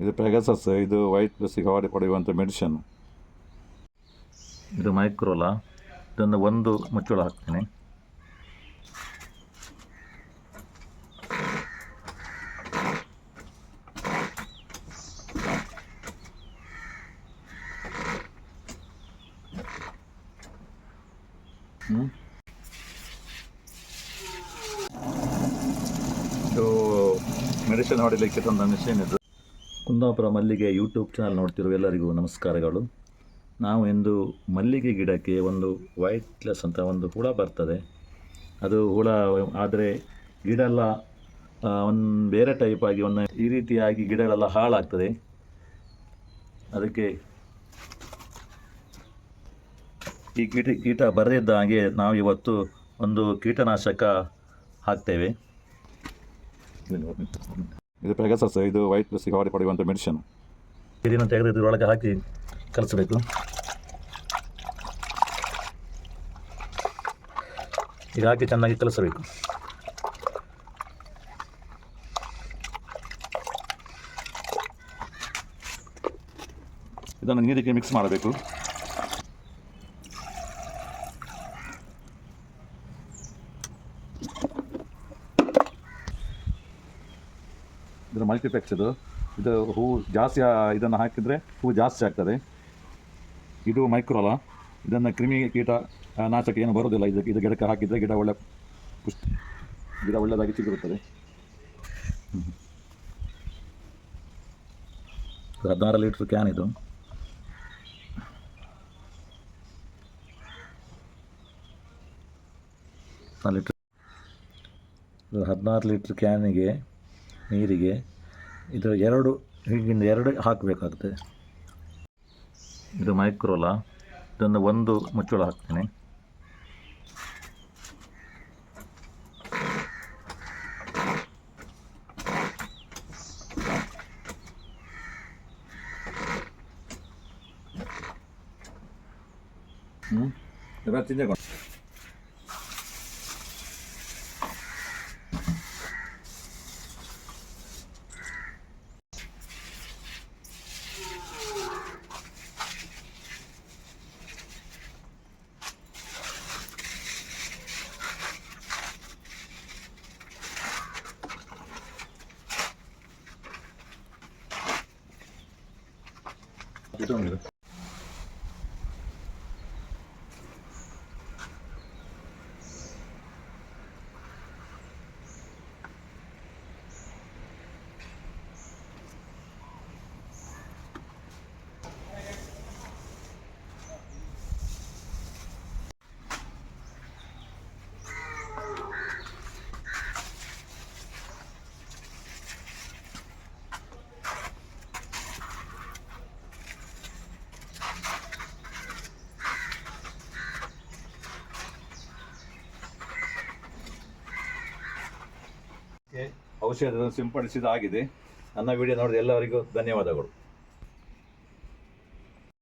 ಇದು ಪೆಗಾಸಸ್, ಇದು ವೈಟ್ ಪ್ಲಸ್ಸಿಗೆ ಹಾಡಿ ಪಡೆಯುವಂಥ ಮೆಡಿಷನ್. ಇದು ಮೈಕ್ರೋಲಾ. ಇದನ್ನು ಒಂದು ಮುಚ್ಚಳ ಹಾಕ್ತೀನಿ. ಇದು ಮೆಡಿಸಿನ್ ಹೊಡಿಲಿಕ್ಕೆ ತಂದ ಮಿಷಿನ್ ಇದು. ಕುಂದಾಪುರ ಮಲ್ಲಿಗೆ ಯೂಟ್ಯೂಬ್ ಚಾನಲ್ ನೋಡ್ತಿರೋ ಎಲ್ಲರಿಗೂ ನಮಸ್ಕಾರಗಳು. ನಾವು ಇಂದು ಮಲ್ಲಿಗೆ ಗಿಡಕ್ಕೆ ಒಂದು ವೈಟ್ಲೆಸ್ ಅಂತ ಒಂದು ಹುಳ ಬರ್ತದೆ. ಅದು ಹುಳ ಆದರೆ ಗಿಡ ಎಲ್ಲ ಒಂದು ಬೇರೆ ಟೈಪ್ ಆಗಿ ಒಂದು ಈ ರೀತಿಯಾಗಿ ಗಿಡಗಳೆಲ್ಲ ಹಾಳಾಗ್ತದೆ. ಅದಕ್ಕೆ ಈ ಕೀಟ ಬರದಿದ್ದ ಹಾಗೆ ನಾವು ಇವತ್ತು ಒಂದು ಕೀಟನಾಶಕ ಹಾಕ್ತೇವೆ. ಇದು ಪೆಗಾಸಸ್, ಇದು ವೈಟ್ ಪ್ಲಸ್ಸಿಗೆ ಹಾಡಿ ಪಡೆಯುವಂಥ ಮೆಡಿಷನ್. ಇದನ್ನು ತೆಗೆದು ಇದರೊಳಗೆ ಹಾಕಿ ಕಲಿಸಬೇಕು. ಈಗ ಹಾಕಿ ಚೆನ್ನಾಗಿ ಕಲಿಸಬೇಕು. ಇದನ್ನು ನೀರಿಗೆ ಮಿಕ್ಸ್ ಮಾಡಬೇಕು. ಇದರ ಮಲ್ಟಿಪ್ಲೆಕ್ಸ್ ಇದು ಹೂವು ಜಾಸ್ತಿ, ಇದನ್ನು ಹಾಕಿದರೆ ಹೂವು ಜಾಸ್ತಿ ಆಗ್ತದೆ. ಇದು ಮೈಕ್ರೋಲಾ. ಇದನ್ನು ಕ್ರಿಮಿ ಕೀಟ ನಾಶಕ ಏನು ಬರೋದಿಲ್ಲ. ಇದು ಗಿಡಕ್ಕೆ ಹಾಕಿದರೆ ಗಿಡ ಒಳ್ಳೆಯದಾಗಿ ಚಿಗುರುತ್ತದೆ. 16 ಲೀಟ್ರ್ ಕ್ಯಾನ್ ಇದು. ಲೀಟ್ರ್ 16 ಲೀಟ್ರ್ ಕ್ಯಾನಿಗೆ ನೀರಿಗೆ ಇದು ಹೀಗಿಂದ ಎರಡು ಹಾಕಬೇಕಾಗ್ತದೆ. ಇದು ಮೈಕ್ರೋಲಾ. ಇದನ್ನು ಒಂದು ಮುಚ್ಚಳ ಹಾಕ್ತೀನಿ. ಔಷಧ ಸಿಂಪಡಿಸಿದಾಗಿದೆ. ನನ್ನ ವಿಡಿಯೋ ನೋಡಿದ ಎಲ್ಲರಿಗೂ ಧನ್ಯವಾದಗಳು.